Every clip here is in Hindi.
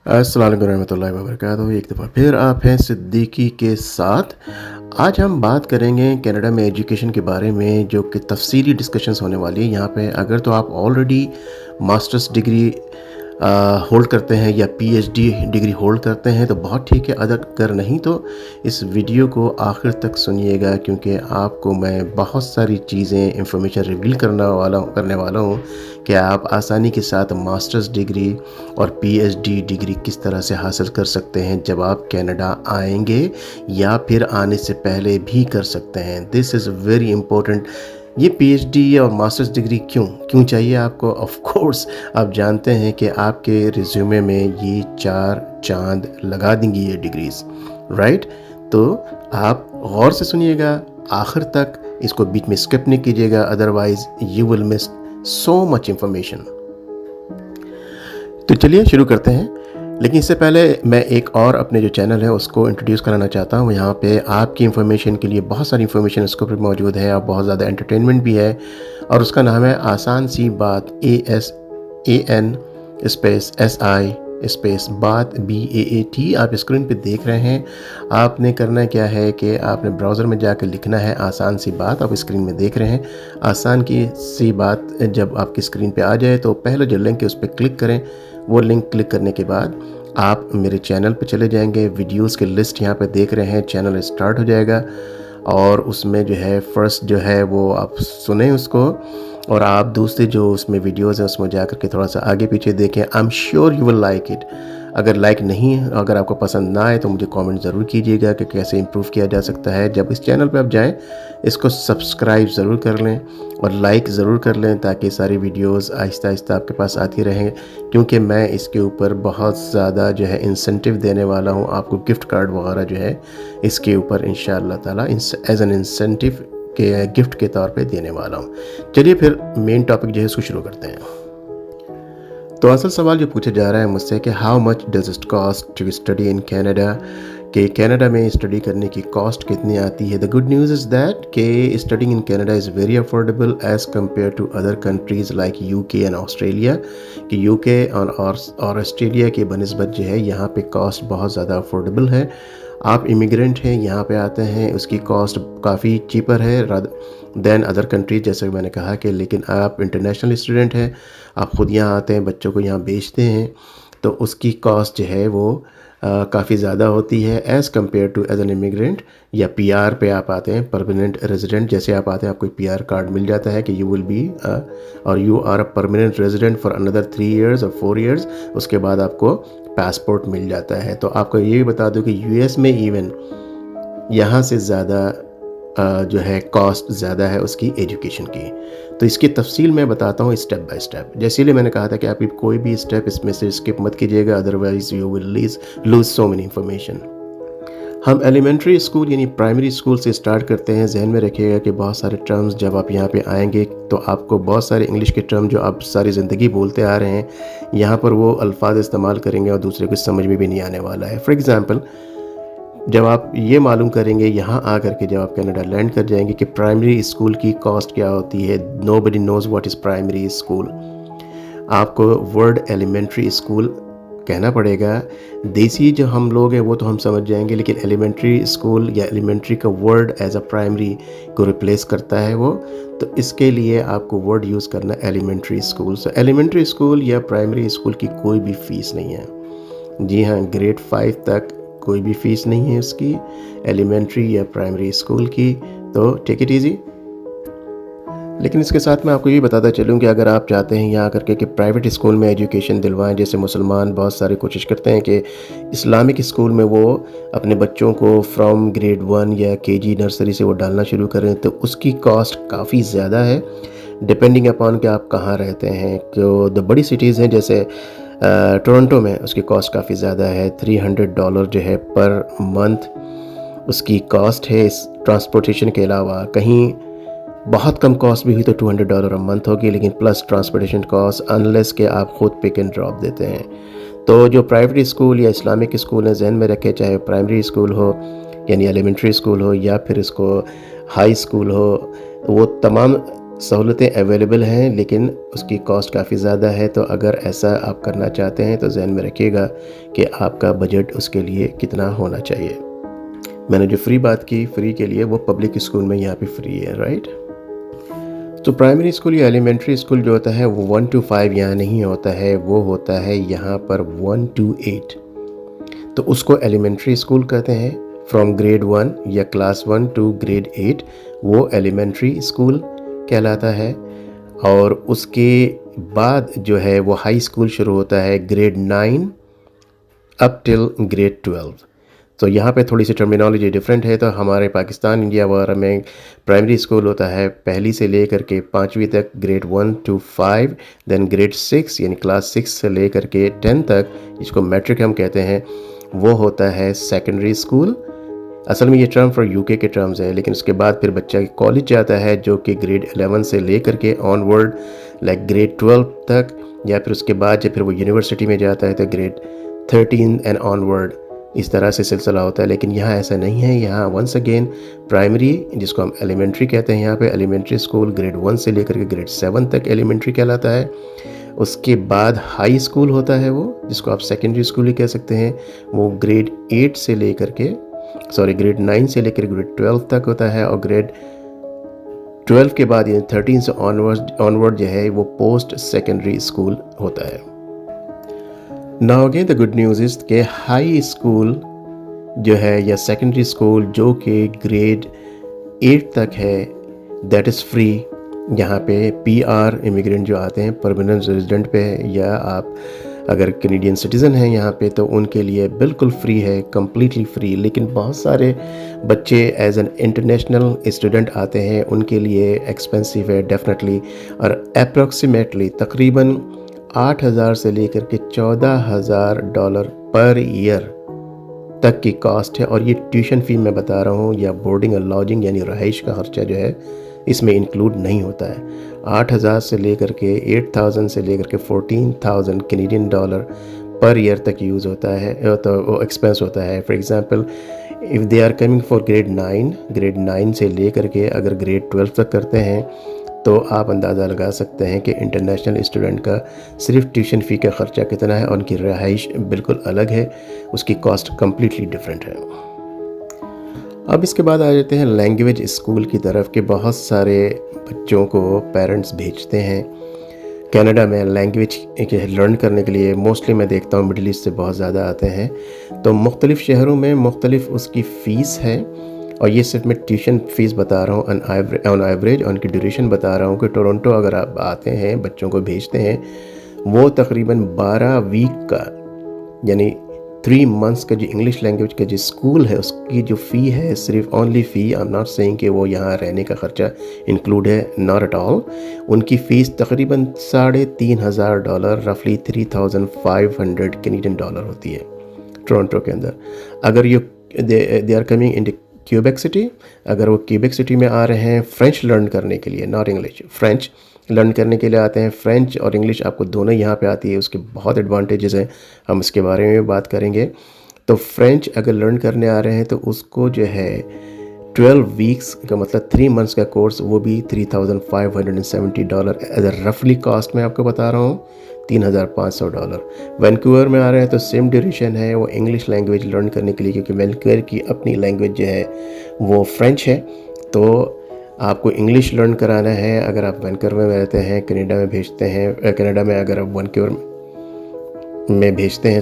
अस्सलाम वालेकुम रहमतुल्लाहि व बरकातहू। एक दफ़ा फिर आप हैं सिद्दीकी के साथ। आज हम बात करेंगे कनाडा में एजुकेशन के बारे में, जो कि तफसीली डिस्कशंस होने वाली है यहाँ पे। अगर तो आप ऑलरेडी मास्टर्स डिग्री होल्ड करते हैं या पीएचडी डिग्री होल्ड करते हैं तो बहुत ठीक है, अगर नहीं तो इस वीडियो को आखिर तक सुनिएगा, क्योंकि आपको मैं बहुत सारी चीज़ें इंफॉर्मेशन रिवील करने वाला हूँ कि आप आसानी के साथ मास्टर्स डिग्री और पीएचडी डिग्री किस तरह से हासिल कर सकते हैं जब आप कनाडा आएंगे, या फिर आने से पहले भी कर सकते हैं। This is very important. ये पीएचडी और मास्टर्स डिग्री क्यों क्यों चाहिए आपको? ऑफ कोर्स आप जानते हैं कि आपके रिज्यूमे में ये 4 चांद लगा देंगी ये डिग्रीज, राइट? तो आप गौर से सुनिएगा आखिर तक, इसको बीच में स्किप नहीं कीजिएगा, otherwise you will miss so much information. तो चलिए शुरू करते हैं। लेकिन इससे पहले मैं एक और अपने जो चैनल है उसको इंट्रोड्यूस कराना चाहता हूँ। यहाँ पे आपकी इन्फॉर्मेशन के लिए बहुत सारी इन्फॉर्मेशन उसके ऊपर मौजूद है और बहुत ज़्यादा एंटरटेनमेंट भी है, और उसका नाम है आसान सी बात। ASAN स्पेस SI स्पेस बात BAAT। आप स्क्रीन पे देख रहे हैं। आपने करना क्या है कि आपने ब्राउज़र में जाकर लिखना है आसान सी बात। आप स्क्रीन में देख रहे हैं आसान की सी बात। जब आपकी स्क्रीन पे आ जाए तो पहले जो लिंक है उस पर क्लिक करें। वो लिंक क्लिक करने के बाद आप मेरे चैनल पे चले जाएंगे। वीडियोस की लिस्ट यहाँ पे देख रहे हैं, चैनल स्टार्ट हो जाएगा और उसमें जो है फर्स्ट जो है वो आप सुने उसको, और आप दूसरे जो उसमें वीडियोस हैं उसमें जा कर के थोड़ा सा आगे पीछे देखें। आई am sure you will like it. अगर आपको पसंद ना आए तो मुझे कमेंट ज़रूर कीजिएगा कि कैसे इम्प्रूव किया जा सकता है। जब इस चैनल पे आप जाएं, इसको सब्सक्राइब ज़रूर कर लें और लाइक ज़रूर कर लें, ताकि सारी वीडियोस आहिस्ता आहिस्ता आपके पास आती रहें, क्योंकि मैं इसके ऊपर बहुत ज़्यादा जो है इंसेंटिव देने वाला हूँ आपको। गिफ्ट कार्ड वगैरह जो है इसके ऊपर इंशाअल्लाह ताला एज एन इंसेंटिव के गिफ्ट के तौर पे देने वाला हूँ। चलिए फिर मेन टॉपिक जो है उसको शुरू करते हैं। तो असल सवाल जो पूछा जा रहा है मुझसे कि how much does it cost to study in Canada, कि कनाडा में स्टडी करने की कॉस्ट कितनी आती है। The good news is that कि studying in Canada is very affordable as compare to other countries like UK and Australia. कि यूके और ऑस्ट्रेलिया के बनस्बत जो है यहाँ पे कॉस्ट बहुत ज़्यादा अफोर्डेबल है। आप इमिग्रेंट हैं, यहाँ पे आते हैं, उसकी कॉस्ट काफ़ी चीपर है दैन अदर कंट्रीज, जैसे मैंने कहा कि। लेकिन आप इंटरनेशनल स्टूडेंट हैं, आप ख़ुद यहाँ आते हैं, बच्चों को यहाँ भेजते हैं, तो उसकी कॉस्ट जो है वो काफ़ी ज़्यादा होती है as compare to as an immigrant. या पीआर पे आप आते हैं, परमानेंट रेजिडेंट जैसे आप आते हैं, आपको पीआर कार्ड मिल जाता है कि यू विल बी और you are a permanent resident for another 3 years और 4 years। उसके बाद आपको पासपोर्ट मिल जाता है। तो आपको ये भी बता दूं कि यूएस में इवन यहाँ से ज़्यादा जो है कॉस्ट ज़्यादा है उसकी एजुकेशन की। तो इसकी तफसील मैं बताता हूँ स्टेप बाय स्टेप। जैसे मैंने कहा था कि आप कोई भी स्टेप इसमें से स्किप मत कीजिएगा, otherwise you will lose so many information. हम एलिमेंट्री स्कूल यानी प्राइमरी स्कूल से स्टार्ट करते हैं। जहन में रखिएगा कि बहुत सारे टर्म्स जब आप यहाँ पे आएंगे तो आपको बहुत सारे इंग्लिश के टर्म जो आप सारी ज़िंदगी बोलते आ रहे हैं, यहाँ पर वो अल्फाज इस्तेमाल करेंगे और दूसरे को समझ में भी नहीं आने वाला है। फॉर एग्ज़ाम्पल, जब आप ये मालूम करेंगे यहाँ आकर के, जब आप कनाडा लैंड कर जाएंगे, कि प्राइमरी स्कूल की कॉस्ट क्या होती है। Nobody nose what is primary school. आपको वर्ड एलिमेंट्री स्कूल कहना पड़ेगा। देसी जो हम लोग हैं वो तो हम समझ जाएंगे, लेकिन एलिमेंट्री स्कूल या एलिमेंट्री का वर्ड एज अ प्राइमरी को रिप्लेस करता है वो। तो इसके लिए आपको वर्ड यूज़ करना एलिमेंट्री स्कूल। सो एलिमेंट्री स्कूल या प्राइमरी स्कूल की कोई भी फ़ीस नहीं है। जी हाँ, ग्रेड 5 तक कोई भी फ़ीस नहीं है उसकी, एलिमेंट्री या प्राइमरी स्कूल की। तो टेक इट ईजी। लेकिन इसके साथ मैं आपको ये बताता चलूँ कि अगर आप चाहते हैं यहाँ करके कि प्राइवेट स्कूल में एजुकेशन दिलवाएं, जैसे मुसलमान बहुत सारी कोशिश करते हैं कि इस्लामिक स्कूल में वो अपने बच्चों को फ्रॉम ग्रेड 1 या केजी नर्सरी से वो डालना शुरू करें, तो उसकी कॉस्ट काफ़ी ज़्यादा है, डिपेंडिंग अपॉन कि आप कहाँ रहते हैं। तो द बड़ी सिटीज़ हैं जैसे टोरंटो में उसकी कॉस्ट काफ़ी ज़्यादा है। $300 जो है पर मंथ उसकी कॉस्ट है, इस ट्रांसपोर्टेशन के अलावा। कहीं बहुत कम कॉस्ट भी हुई तो $200 मंथ होगी, लेकिन प्लस ट्रांसपोर्टेशन कॉस्ट, अनलेस के आप खुद पिक एंड ड्रॉप देते हैं। तो जो प्राइवेट स्कूल या इस्लामिक स्कूल है, जहन में रखें, चाहे प्राइमरी स्कूल हो यानी एलिमेंट्री स्कूल हो या फिर इसको हाई स्कूल हो, वो तमाम सहूलतें अवेलेबल हैं, लेकिन उसकी कॉस्ट काफ़ी ज़्यादा है। तो अगर ऐसा आप करना चाहते हैं तो ज़हन में रखिएगा कि आपका बजट उसके लिए कितना होना चाहिए। मैंने जो फ्री बात की, फ्री के लिए वो पब्लिक स्कूल में यहाँ पे फ्री है, राइट। तो प्राइमरी स्कूल या एलिमेंट्री स्कूल जो होता है वो 1 to 5 यहाँ नहीं होता है, वो होता है यहाँ पर 1 to 8। तो उसको एलिमेंट्री स्कूल कहते हैं। फ्रॉम ग्रेड 1 या क्लास 1 टू ग्रेड 8 वो एलिमेंट्री स्कूल कहलाता है। और उसके बाद जो है वो हाई स्कूल शुरू होता है ग्रेड 9 अप टिल ग्रेड 12। तो यहाँ पे थोड़ी सी टर्मिनोलॉजी डिफरेंट है। तो हमारे पाकिस्तान, इंडिया वगैरह में प्राइमरी स्कूल होता है पहली से लेकर के 5वीं तक, ग्रेड 1 to 5, देन ग्रेड 6 यानी क्लास 6 से लेकर के 10 तक, जिसको मैट्रिक हम कहते हैं, वो होता है सेकेंडरी स्कूल। असल में ये टर्म फॉर यूके के टर्म्स है, लेकिन उसके बाद फिर बच्चा कॉलेज जाता है जो कि ग्रेड 11 से लेकर के ऑनवर्ड लाइक ग्रेड 12 तक, या फिर उसके बाद जब फिर वो यूनिवर्सिटी में जाता है तो ग्रेड 13 एंड ऑनवर्ड, इस तरह से सिलसिला होता है। लेकिन यहाँ ऐसा नहीं है। यहाँ वंस अगेन प्राइमरी, जिसको हम एलिमेंट्री कहते हैं, यहाँ पे एलिमेंट्री स्कूल ग्रेड 1 से लेकर के ग्रेड 7 तक एलिमेंट्री कहलाता है। उसके बाद हाई स्कूल होता है वो, जिसको आप सेकेंडरी स्कूल ही कह सकते हैं, वो ग्रेड 8 से लेकर के ग्रेड 9 से लेकर ग्रेड 12 तक होता है। और ग्रेड 12 के बाद यानी 13 से ऑनवर्ड जो है वो पोस्ट सेकेंडरी स्कूल होता है। Now again the good news is के हाई स्कूल जो है या सेकेंडरी स्कूल जो कि ग्रेड 8 तक है, दैट इज़ फ्री। यहाँ पे पीआर इमिग्रेंट जो आते हैं परमानेंट रेजिडेंट पे, या आप अगर कैनेडियन सिटीज़न हैं यहाँ पे, तो उनके लिए बिल्कुल फ्री है, कम्प्लीटली फ्री। लेकिन बहुत सारे बच्चे एज एन इंटरनेशनल स्टूडेंट आते हैं, उनके लिए एक्सपेंसिव है डेफिनेटली। और अप्रॉक्सीमेटली तकरीबन 8,000 से लेकर के $14,000 पर ईयर तक की कॉस्ट है। और ये ट्यूशन फ़ी मैं बता रहा हूँ, या बोर्डिंग और लॉजिंग यानी रहाइश का खर्चा जो है इसमें इंक्लूड नहीं होता है। 8,000 से लेकर के 8,000 से लेकर के 14,000 कैनेडियन डॉलर पर ईयर तक यूज़ होता है, तो वो एक्सपेंस होता है। For example if they are coming for grade 9 से लेकर के अगर ग्रेड 12 तक करते हैं, तो आप अंदाज़ा लगा सकते हैं कि इंटरनेशनल स्टूडेंट का सिर्फ ट्यूशन फ़ी का ख़र्चा कितना है, और उनकी रहाइश बिल्कुल अलग है, उसकी कॉस्ट कम्प्लीटली डिफरेंट है। अब इसके बाद आ जाते हैं लैंग्वेज स्कूल की तरफ के। बहुत सारे बच्चों को पेरेंट्स भेजते हैं कनाडा में लैंग्वेज लर्न करने के लिए। मोस्टली मैं देखता हूँ मिडिल ईस्ट से बहुत ज़्यादा आते हैं। तो मुख्तलिफ़ शहरों में मुख्तलिफ़ उसकी फ़ीस है, और ये सिर्फ मैं ट्यूशन फ़ीस बता रहा हूँ ऑन एवरेज, उनकी ड्यूरेशन बता रहा हूँ कि टोरंटो अगर आप आते हैं बच्चों को भेजते हैं, वो तकरीबन 12 वीक का यानी 3 मंथ्स का जो इंग्लिश लैंग्वेज का जो स्कूल है उसकी जो फ़ी है, सिर्फ only fee, I am not saying कि वो यहाँ रहने का ख़र्चा इंक्लूड है, नॉट एट ऑल। उनकी फ़ीस तकरीबन $3,500 रफली 3,500 कैनेडियन डॉलर होती है टोरंटो के अंदर। अगर ये they are coming in Quebec City, अगर वो क्यूबेक सिटी में आ रहे हैं फ़्रेंच लर्न करने के लिए, नॉट इंग्लिश, फ़्रेंच लर्न करने के लिए आते हैं, फ़्रेंच और इंग्लिश आपको दोनों यहाँ पे आती है, उसके बहुत एडवांटेजेस हैं, हम इसके बारे में बात करेंगे। तो फ़्रेंच अगर लर्न करने आ रहे हैं तो उसको जो है 12 वीक्स का मतलब 3 मंथ्स का कोर्स, वो भी $3,570 एज अ रफली कॉस्ट में आपको बता रहा हूँ, $3,500। वैंकूवर में आ रहे हैं तो सेम ड्यूरेशन है, वो इंग्लिश लैंग्वेज लर्न करने के लिए, क्योंकि वैंकूवर की अपनी लैंग्वेज जो है वो फ्रेंच है। तो आपको इंग्लिश लर्न कराना है। अगर आप वैंकूवर में रहते हैं, कनाडा में भेजते हैं, कनाडा में अगर आप वैंकूवर में भेजते हैं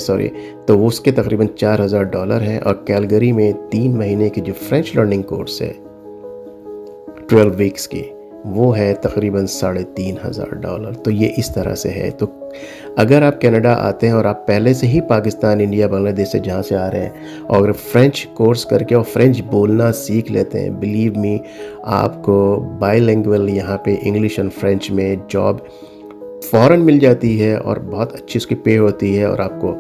तो उसके तकरीबन $4,000 हैं। और कैलगरी में 3 महीने की जो फ्रेंच लर्निंग कोर्स है 12 वीक्स की, वो है तकरीबन $3,500। तो ये इस तरह से है। तो अगर आप कनाडा आते हैं और आप पहले से ही पाकिस्तान, इंडिया, बांग्लादेश से जहाँ से आ रहे हैं, और अगर फ्रेंच कोर्स करके और फ्रेंच बोलना सीख लेते हैं, बिलीव मी, आपको बाईलिंगुअल यहाँ पे इंग्लिश एंड फ्रेंच में जॉब फ़ौरन मिल जाती है, और बहुत अच्छी उसकी पे होती है, और आपको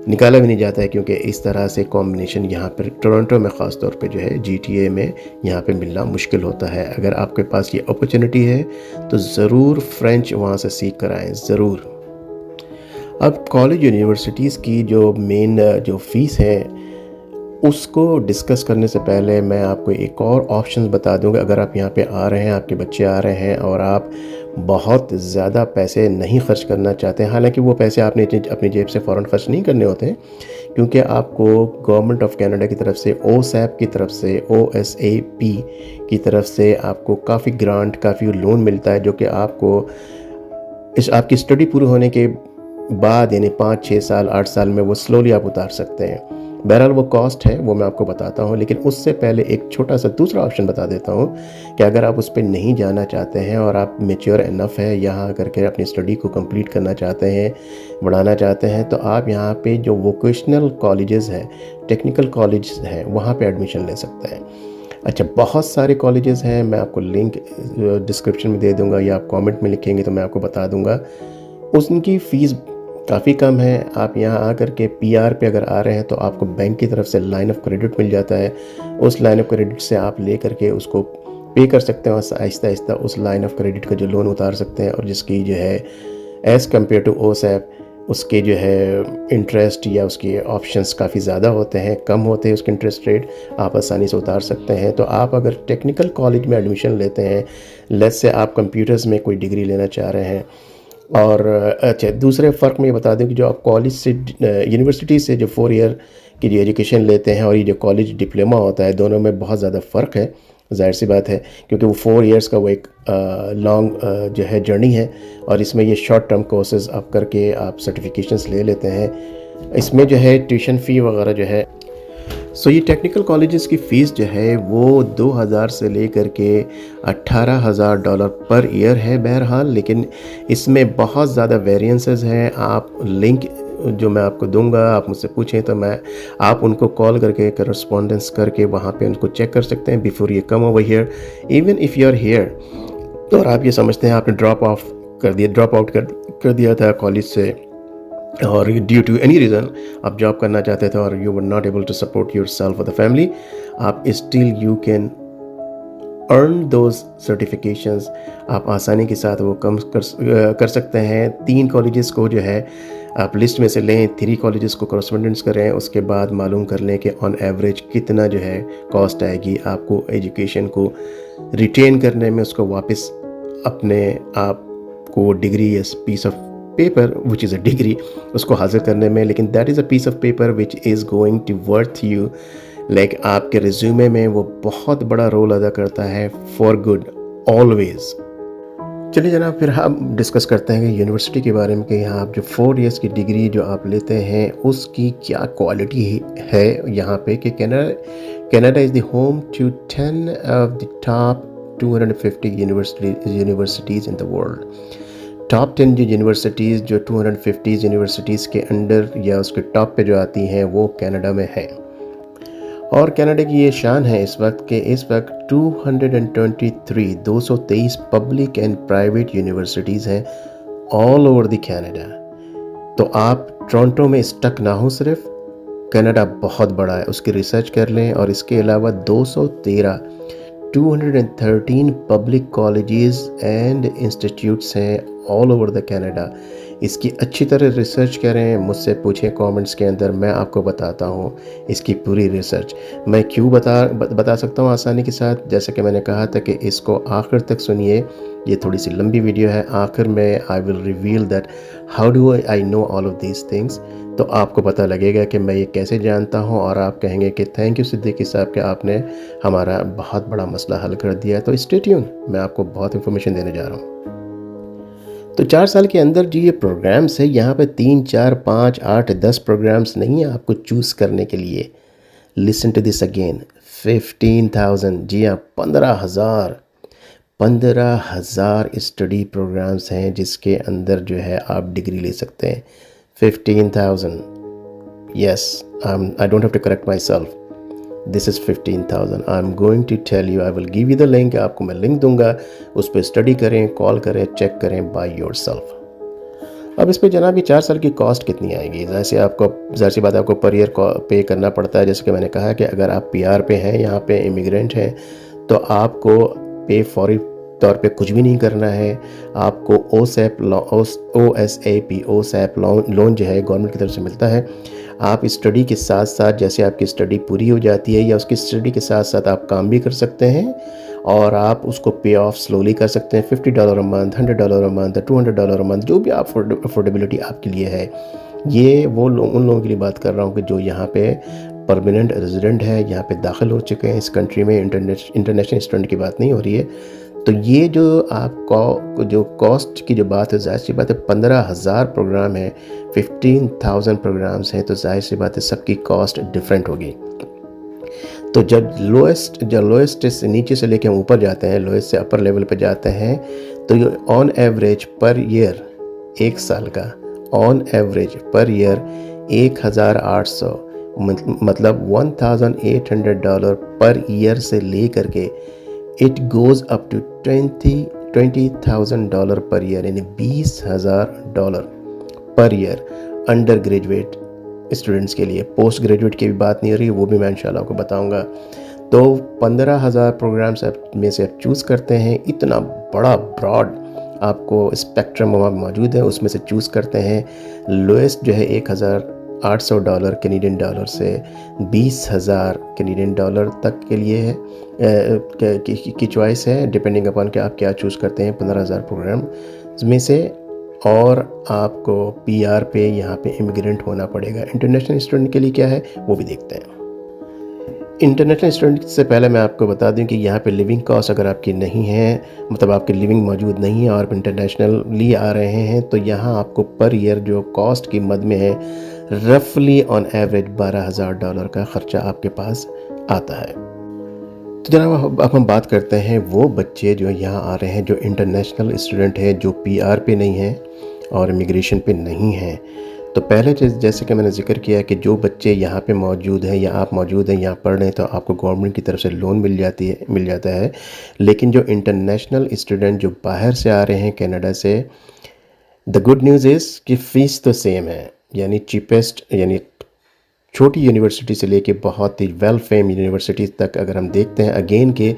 निकाला भी नहीं जाता है, क्योंकि इस तरह से कॉम्बिनेशन यहाँ पर टोरंटो में ख़ास तौर पे जो है GTA में यहाँ पे मिलना मुश्किल होता है। अगर आपके पास ये अपॉर्चुनिटी है तो ज़रूर फ़्रेंच वहाँ से सीख कर आएँ, ज़रूर। अब कॉलेज यूनिवर्सिटीज़ की जो मेन जो फ़ीस है उसको डिस्कस करने से पहले मैं आपको एक और ऑप्शन बता दूंगा। अगर आप यहाँ पे आ रहे हैं, आपके बच्चे आ रहे हैं और आप बहुत ज़्यादा पैसे नहीं खर्च करना चाहते हैं, हालांकि वो पैसे आपने अपनी जेब से फ़ौरन खर्च नहीं करने होते हैं, क्योंकि आपको गवर्नमेंट ऑफ कनाडा की तरफ से, ओसैप की तरफ से, OSAP की तरफ से आपको काफ़ी ग्रांट, काफ़ी लोन मिलता है, जो कि आपको आपकी स्टडी पूरी होने के बाद यानी 5, 6 साल, 8 साल में वो स्लोली आप उतार सकते हैं। बहरहाल वो कॉस्ट है, वो मैं आपको बताता हूँ, लेकिन उससे पहले एक छोटा सा दूसरा ऑप्शन बता देता हूँ कि अगर आप उस पर नहीं जाना चाहते हैं और आप मेच्योर इनफ है यहाँ करके अपनी स्टडी को कंप्लीट करना चाहते हैं, बढ़ाना चाहते हैं, तो आप यहाँ पे जो वोकेशनल कॉलेजेस हैं, टेक्निकल कॉलेज हैं, वहाँ पे एडमिशन ले सकते हैं। अच्छा, बहुत सारे कॉलेजेस हैं, मैं आपको लिंक डिस्क्रिप्शन में दे दूँगा या आप कॉमेंट में लिखेंगे तो मैं आपको बता दूँगा। उनकी फ़ीस काफ़ी कम है। आप यहाँ आकर के PR पे अगर आ रहे हैं तो आपको बैंक की तरफ से लाइन ऑफ क्रेडिट मिल जाता है। उस लाइन ऑफ क्रेडिट से आप ले करके उसको पे कर सकते हैं और आहिस्ता आहिस्ता उस लाइन ऑफ क्रेडिट का जो लोन उतार सकते हैं, और जिसकी जो है एज़ कम्पेयर टू OSAP उसके जो है इंटरेस्ट या उसके ऑप्शंस काफ़ी ज़्यादा होते हैं, कम होते हैं उसके इंटरेस्ट रेट, आप आसानी से उतार सकते हैं। तो आप अगर टेक्निकल कॉलेज में एडमिशन लेते हैं, लेट्स से आप कंप्यूटर्स में कोई डिग्री लेना चाह रहे हैं, और अच्छा दूसरे फ़र्क में ये बता दूं कि जो आप कॉलेज से, यूनिवर्सिटी से जो 4 ईयर की जो एजुकेशन लेते हैं और ये जो कॉलेज डिप्लोमा होता है, दोनों में बहुत ज़्यादा फ़र्क है। ज़ाहिर सी बात है, क्योंकि वो 4 इयर्स का वो एक लॉन्ग जो है जर्नी है, और इसमें ये शॉर्ट टर्म कोर्सेज आप करके आप सर्टिफिकेशंस ले लेते हैं। इसमें जो है ट्यूशन फ़ी वगैरह जो है, सो ये टेक्निकल कॉलेजेस की फ़ीस जो है वो 2000 से लेकर के $18,000 पर ईयर है बहरहाल, लेकिन इसमें बहुत ज़्यादा वेरिएंसेस हैं। आप लिंक जो मैं आपको दूंगा, आप मुझसे पूछें तो आप उनको कॉल करके, करस्पॉन्डेंस करके वहाँ पे उनको चेक कर सकते हैं before you come over here. Even if you are here और आप ये समझते हैं आपने ड्रॉप आउट कर दिया था कॉलेज से, और ड्यू टू एनी रीज़न आप जॉब करना चाहते थे और you were not able to support yourself और द फैमिली, आप still you can earn those certifications. आप आसानी के साथ वो कम कर सकते हैं। 3 कॉलेजेस को जो है आप लिस्ट में से लें, 3 कॉलेजेस को करस्पॉन्डेंस करें, उसके बाद मालूम कर लें कि ऑन एवरेज कितना जो है कॉस्ट आएगी आपको एजुकेशन को रिटेन करने में, उसको वापस अपने आप को डिग्री या piece of paper which is a degree उसको हासिल करने में। लेकिन that is a piece of paper which is going to worth you, like आपके रिज्यूमे में वो बहुत बड़ा रोल अदा करता है फॉर गुड ऑलवेज। चलिए जनाब, फिर हम डिस्कस करते हैं कि यूनिवर्सिटी के बारे में, कि यहाँ आप जो 4 इयर्स की डिग्री जो आप लेते हैं उसकी क्या क्वालिटी है यहाँ पे, कि Canada is the home to 10 of the top 250 universities in the world. Top 10 जो यूनिवर्सिटीज़, जो 250 यूनिवर्सिटीज़ के अंडर या उसके टॉप पे जो आती हैं वो कनाडा में है। और कनाडा की ये शान है इस वक्त कि इस वक्त 223 पब्लिक एंड प्राइवेट यूनिवर्सिटीज़ हैं ऑल ओवर द कनाडा। तो आप टोरंटो में स्टक ना हो सिर्फ, कनाडा बहुत बड़ा है, उसकी रिसर्च कर लें। और इसके अलावा 213 पब्लिक कॉलेजेस एंड इंस्टीट्यूट्स हैं ऑल ओवर द कनाडा। इसकी अच्छी तरह रिसर्च करें, मुझसे पूछें कमेंट्स के अंदर, मैं आपको बताता हूँ इसकी पूरी रिसर्च। मैं क्यों बता सकता हूँ आसानी के साथ, जैसे कि मैंने कहा था कि इसको आखिर तक सुनिए, ये थोड़ी सी लंबी वीडियो है। आखिर में I will reveal that how do I know all of these things, तो आपको पता लगेगा कि मैं ये कैसे जानता हूँ, और आप कहेंगे कि थैंक यू सिद्दीकी साहब कि आपने हमारा बहुत बड़ा मसला हल कर दिया। तो स्टे ट्यून, मैं आपको बहुत इंफॉर्मेशन देने जा रहा हूँ। तो 4 साल के अंदर जो ये प्रोग्राम्स है, यहाँ पे 3, 4, 5, 8, 10 प्रोग्राम्स नहीं है आपको चूज़ करने के लिए। लिसन टू दिस अगेन, 15,000, जी हाँ 15,000 स्टडी प्रोग्राम्स हैं जिसके अंदर जो है आप डिग्री ले सकते हैं। 15,000, yes, I don't have to correct myself, this is 15,000। I am going to tell you, I will give you the link, आपको मैं लिंक दूंगा, उस पर स्टडी करें, कॉल करें, चेक करें बाय योरसेल्फ। अब इस पर जनाब ये 4 साल की कॉस्ट कितनी आएगी, ज़ाहिर सी बात आपको पर ईयर पे करना पड़ता है। जैसे कि मैंने कहा कि अगर आप PR पे हैं, यहाँ पे इमिग्रेंट हैं, तो आपको पे फौरी तौर पे कुछ भी नहीं करना है। आपको OSAP लोन जो है गवर्नमेंट की तरफ से मिलता है, आप स्टडी के साथ साथ, जैसे आपकी स्टडी पूरी हो जाती है या उसकी स्टडी के साथ साथ आप काम भी कर सकते हैं और आप उसको पे ऑफ स्लोली कर सकते हैं। $50 a month, $100 a month, $200 a month, जो भी आप अफोर्डेबिलिटी आपके लिए है। ये वो लोग, उन लोगों के लिए बात कर रहा हूँ कि जो यहाँ पे परमानेंट रेजिडेंट है, यहाँ पे दाखिल हो चुके हैं इस कंट्री में। इंटरनेशनल स्टूडेंट की बात नहीं हो रही है। तो ये जो आपको जो कॉस्ट की जो बात है, जाहिर सी बात है 15,000 प्रोग्राम है, 15,000 प्रोग्राम्स हैं, तो जाहिर सी बात है सबकी कॉस्ट डिफरेंट होगी। तो जब लोएस्ट से नीचे से लेके हम ऊपर जाते हैं, लोएस्ट से अपर लेवल पे जाते हैं, तो ये ऑन एवरेज पर ईयर, एक साल का ऑन एवरेज पर ईयर 1,800 मतलब $1,800 पर ईयर से ले करके it goes up to $20,000 per year, यानी $20,000 per year under graduate students के लिए। पोस्ट ग्रेजुएट की भी बात नहीं हो रही, वो भी मैं इंशाल्लाह आपको बताऊंगा। तो 15,000 प्रोग्राम्स में से आप चूज़ करते हैं, इतना बड़ा ब्रॉड आपको स्पेक्ट्रम वहाँ मौजूद है, उसमें से चूज़ करते हैं। लोएस्ट जो है $1,800 कैनेडियन डॉलर से $20,000 कैनेडियन डॉलर तक के लिए है की चॉइस है, डिपेंडिंग अपॉन कि आप क्या चूज़ करते हैं 15,000 प्रोग्राम में से। और आपको पीआर पे यहाँ पे इमिग्रेंट होना पड़ेगा। इंटरनेशनल स्टूडेंट के लिए क्या है वो भी देखते हैं। इंटरनेशनल स्टूडेंट से पहले मैं आपको बता दूं कि यहाँ पे लिविंग कॉस्ट अगर आपकी नहीं है, मतलब आपकी लिविंग मौजूद नहीं है और आप इंटरनेशनली आ रहे हैं, तो यहाँ आपको पर ईयर जो कॉस्ट की मद में है, रफली ऑन एवरेज $12,000 का ख़र्चा आपके पास आता है। तो जनाब अब हम बात करते हैं वो बच्चे जो यहाँ आ रहे हैं, जो इंटरनेशनल स्टूडेंट हैं, जो पीआर पे नहीं हैं और इमिग्रेशन पे नहीं हैं। तो पहले जैसे कि मैंने जिक्र किया कि जो बच्चे यहाँ पे मौजूद हैं या आप मौजूद हैं, यहाँ पढ़ रहे हैं, तो आपको गवर्नमेंट की तरफ से लोन मिल जाता है। लेकिन जो इंटरनेशनल स्टूडेंट जो बाहर से आ रहे हैं कनाडा से, द गुड न्यूज़ इज़ कि फ़ीस तो सेम है, यानी चीपेस्ट, यानी छोटी यूनिवर्सिटी से लेके बहुत ही वेल फेम यूनिवर्सिटी तक अगर हम देखते हैं अगेन के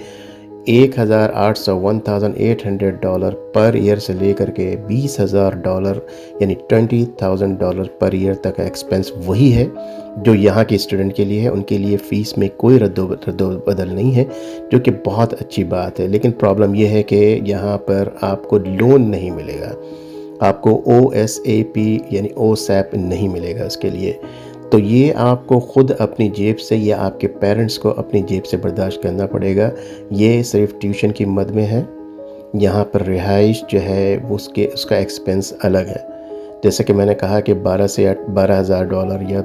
$1,800 पर ईयर से लेकर के $20,000 यानी $20,000 पर ईयर तक का एक्सपेंस वही है जो यहाँ के स्टूडेंट के लिए है। उनके लिए फ़ीस में कोई रद्दोबदल नहीं है, जो कि बहुत अच्छी बात है। लेकिन प्रॉब्लम यह है कि यहाँ पर आपको लोन नहीं मिलेगा, आपको OSAP यानी OSAP नहीं मिलेगा उसके लिए। तो ये आपको ख़ुद अपनी जेब से या आपके पेरेंट्स को अपनी जेब से बर्दाश्त करना पड़ेगा। ये सिर्फ ट्यूशन की मद में है। यहाँ पर रिहाइश जो है उसका एक्सपेंस अलग है। जैसे कि मैंने कहा कि $12,000 या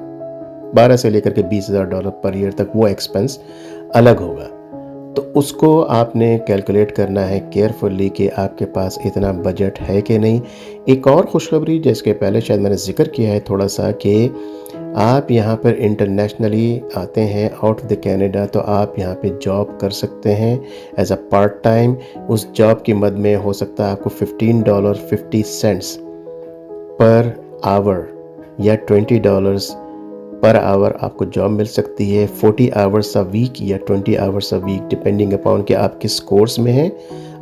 12 से लेकर के $20,000 पर ईयर तक वो एक्सपेंस अलग होगा। तो उसको आपने कैलकुलेट करना है केयरफुली कि आपके पास इतना बजट है कि नहीं। एक और खुशखबरी जिसके पहले शायद मैंने जिक्र किया है थोड़ा सा, कि आप यहाँ पर इंटरनेशनली आते हैं आउट ऑफ द कैनेडा, तो आप यहाँ पे जॉब कर सकते हैं एज अ पार्ट टाइम। उस जॉब की मद में हो सकता है आपको $15.50 पर आवर या $20 पर आवर आपको जॉब मिल सकती है। 40 आवर्स अ वीक या 20 hours a week, depending upon कि आप किस कोर्स में हैं,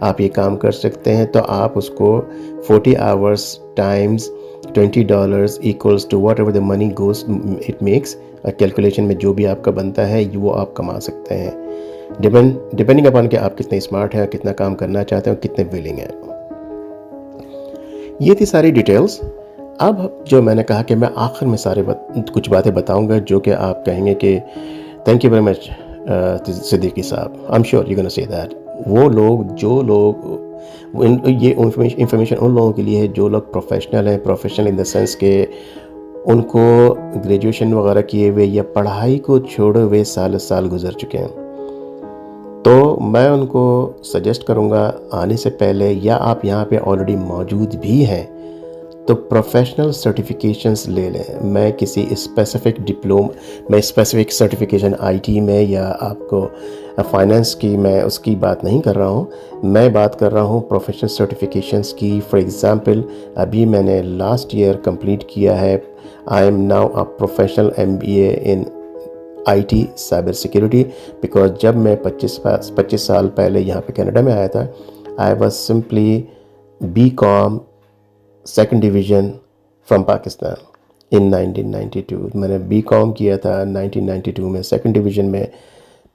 आप ये काम कर सकते हैं। तो आप उसको 40 hours times $20 equals to whatever the money goes it makes, calculation में जो भी आपका बनता है वो आप कमा सकते हैं, डिपेंडिंग अपॉन कि आप कितने स्मार्ट हैं, कितना काम करना चाहते हैं और कितने विलिंग हैं। ये थी सारी डिटेल्स। अब जो मैंने कहा कि मैं आखिर में कुछ बातें बताऊंगा जो कि आप कहेंगे कि thank you very much Siddiqui साहब, I am sure you gonna say that. वो लोग ये इंफॉर्मेशन उन लोगों के लिए है जो लोग प्रोफेशनल हैं, प्रोफेशनल इन द सेंस के उनको ग्रेजुएशन वगैरह किए हुए या पढ़ाई को छोड़े हुए साल गुजर चुके हैं। तो मैं उनको सजेस्ट करूँगा आने से पहले, या आप यहाँ पे ऑलरेडी मौजूद भी हैं, तो प्रोफेशनल सर्टिफिकेशंस ले लें। मैं किसी स्पेसिफिक सर्टिफिकेशन IT में या आपको फाइनेंस की मैं उसकी बात नहीं कर रहा हूँ। मैं बात कर रहा हूँ प्रोफेशनल सर्टिफिकेशंस की। फॉर एग्ज़ाम्पल अभी मैंने लास्ट ईयर कंप्लीट किया है। I am now a professional MBA in IT cyber security, because जब मैं 25 साल पहले यहाँ पे कनाडा में आया था, I was simply BCom second division from Pakistan. In 1992 मैंने बीकॉम किया था 1992 में सेकंड डिवीज़न में।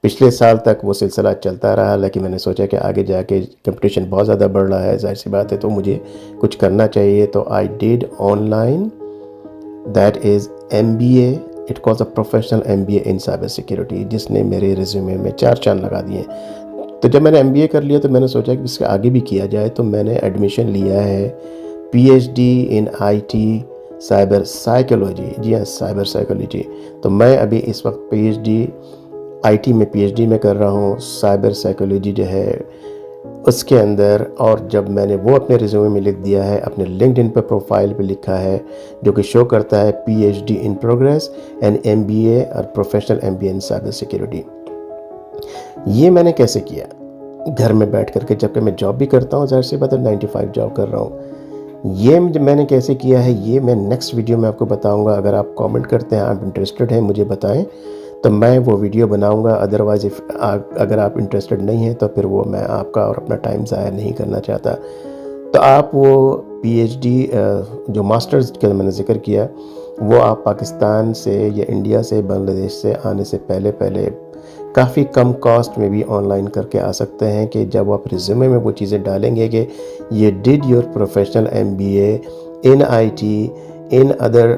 पिछले साल तक वो सिलसिला चलता रहा, लेकिन मैंने सोचा कि आगे जाके कंपटीशन बहुत ज़्यादा बढ़ रहा है, ज़ाहिर सी बात है, तो मुझे कुछ करना चाहिए। तो I did online, that is MBA, it calls a professional MBA in cyber security, जिसने मेरे रिज्यूमे में 4 चांद लगा दिए। तो जब मैंने MBA कर लिया तो मैंने सोचा कि इसके आगे भी किया जाए, तो मैंने एडमिशन लिया है PhD in IT cyber psychology. जी हाँ, साइबर साइकोलॉजी। तो मैं अभी इस वक्त PhD IT में PhD में कर रहा हूँ, साइबर साइकोलॉजी जो है उसके अंदर। और जब मैंने वो अपने रिज्यूमे में लिख दिया है, अपने लिंक्डइन पर प्रोफाइल पे लिखा है, जो कि शो करता है PhD in progress and MBA और प्रोफेशनल MBA इन साइबर सिक्योरिटी। ये मैंने कैसे किया? घर में बैठ करके, जबकि मैं जॉब भी करता हूँ, ज़ाहिर सी बात है 9 to 5 जॉब कर रहा हूँ। ये मैंने कैसे किया है, ये मैं नेक्स्ट वीडियो में आपको बताऊंगा। अगर आप कमेंट करते हैं, आप इंटरेस्टेड हैं, मुझे बताएं, तो मैं वो वीडियो बनाऊंगा। अदरवाइज़ अगर आप इंटरेस्टेड नहीं हैं तो फिर वो मैं आपका और अपना टाइम ज़ाया नहीं करना चाहता। तो आप वो PhD जो मास्टर्स का मैंने ज़िक्र किया, वो आप पाकिस्तान से या इंडिया से, बांग्लादेश से आने से पहले काफ़ी कम कॉस्ट में भी ऑनलाइन करके आ सकते हैं। कि जब आप रिज्यूमे में वो चीज़ें डालेंगे कि ये did your professional MBA in IT in other,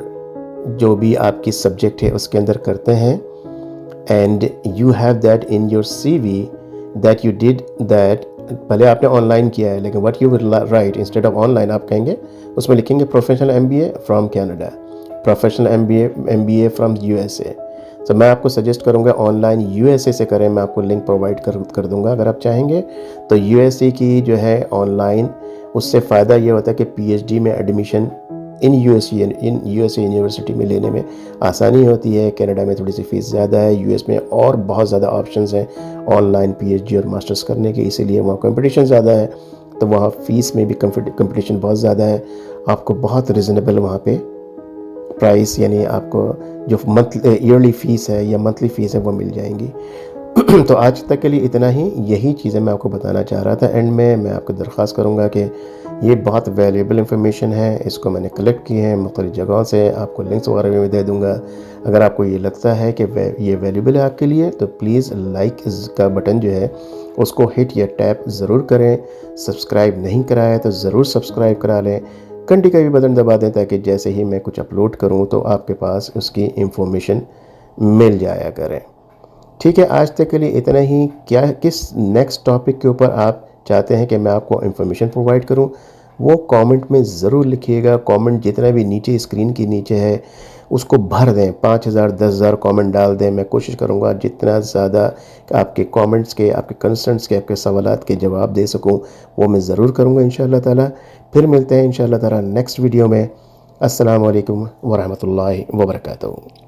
जो भी आपकी सब्जेक्ट है उसके अंदर करते हैं, and you have that in your CV that you did that. भले आपने ऑनलाइन किया है, लेकिन what you will write instead of online, आप कहेंगे उसमें लिखेंगे professional MBA from Canada, professional MBA from USA। तो मैं आपको सजेस्ट करूंगा ऑनलाइन USA से करें। मैं आपको लिंक प्रोवाइड कर दूंगा अगर आप चाहेंगे तो। USA की जो है ऑनलाइन, उससे फ़ायदा ये होता है कि PhD में एडमिशन इन USA यूनिवर्सिटी में लेने में आसानी होती है। कनाडा में थोड़ी सी फ़ीस ज़्यादा है, US में और बहुत ज़्यादा ऑप्शंस हैं ऑनलाइन PhD और मास्टर्स करने के, इसीलिए वहाँ कंपटीशन ज़्यादा है। तो वहाँ फ़ीस में भी कंपटीशन बहुत ज़्यादा है। आपको बहुत रिजनेबल वहाँ पे प्राइस, यानी आपको जो ईयरली फ़ीस है या मंथली फ़ीस है वो मिल जाएंगी। तो आज तक के लिए इतना ही, यही चीज़ें मैं आपको बताना चाह रहा था। एंड में मैं आपको दरख्वास्त करूँगा कि ये बहुत वैल्यूएबल इंफॉर्मेशन है, इसको मैंने कलेक्ट की है मुख्तलिफ जगहों से, आपको लिंक्स वगैरह भी दे दूँगा। अगर आपको ये लगता है कि ये वैल्यूएबल है आपके लिए, तो प्लीज़ लाइक का बटन जो है उसको हिट या टैप ज़रूर करें। सब्सक्राइब नहीं कराया तो ज़रूर सब्सक्राइब करा लें। घंटी का भी बटन दबा दें, ताकि जैसे ही मैं कुछ अपलोड करूं तो आपके पास उसकी इंफॉर्मेशन मिल जाया करें। ठीक है, आज तक के लिए इतना ही। किस नेक्स्ट टॉपिक के ऊपर आप चाहते हैं कि मैं आपको इंफॉर्मेशन प्रोवाइड करूं, वो कमेंट में ज़रूर लिखिएगा। कमेंट जितना भी नीचे स्क्रीन के नीचे है उसको भर दें, 5000 10,000 कमेंट डाल दें। मैं कोशिश करूंगा जितना ज़्यादा आपके कमेंट्स के, आपके कंसर्न्स के, आपके सवालात के जवाब दे सकूं, वो मैं ज़रूर करूंगा इंशाअल्लाह ताला। फिर मिलते हैं इंशाअल्लाह ताला नेक्स्ट वीडियो में। अस्सलाम वालेकुम वरहमतुल्लाहि वबरकातुहू।